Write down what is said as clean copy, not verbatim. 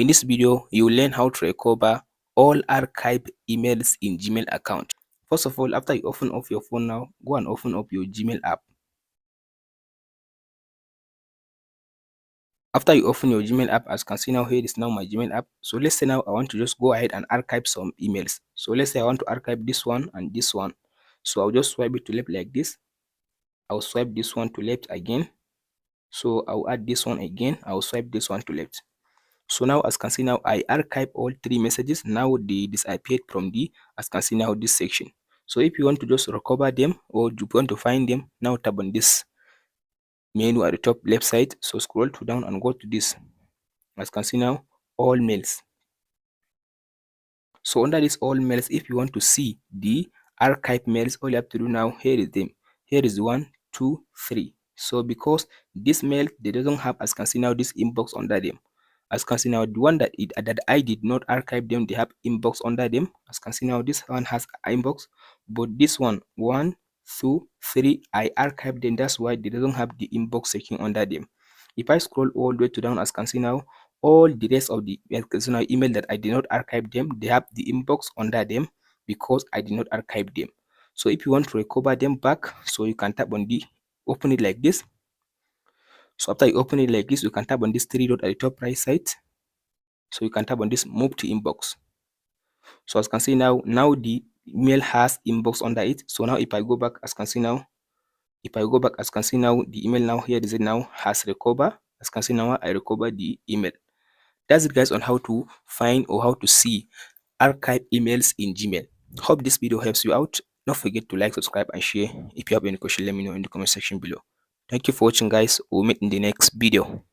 In this video, you will learn how to recover all archived emails in Gmail account. First of all, after you open up your phone now, go and open up your Gmail app. After you open your Gmail app, as you can see now, here is now my Gmail app. So let's say now I want to just go ahead and archive some emails. So let's say I want to archive this one and this one. So I'll just swipe it to left like this. I'll swipe this one to left again. So I'll add this one again. I'll swipe this one to left. So now as you can see now, I archive all three messages. Now they disappeared from the, as you can see now, this section. So if you want to just recover them or you want to find them, now tap on this menu at the top left side. So scroll to down and go to this. As you can see now, all mails. So under this all mails, if you want to see the archive mails, all you have to do now, here is them. Here is 1, 2, 3. So because this mail, they doesn't have, as you can see now, this inbox under them. As you can see now, the one that I did not archive them, they have inbox under them. As you can see now, this one has inbox, but this one, 1, 2, 3, I archived them. That's why they don't have the inbox section under them. If I scroll all the way to down, as you can see now, all the rest of the email that I did not archive them, they have the inbox under them because I did not archive them. So if you want to recover them back, so you can tap on the open it like this. So after you open it like this, you can tap on this three dot at the top right side. So you can tap on this move to inbox. So as you can see now, the email has inbox under it. So now if I go back, as you can see now, if I go back, as you can see now, the email now here is it now has recovered. As you can see now, I recovered the email. That's it guys on how to find or how to see archive emails in Gmail. Hope this video helps you out. Don't forget to like, subscribe and share. If you have any question, let me know in the comment section below. Thank you for watching guys. We'll meet in the next video.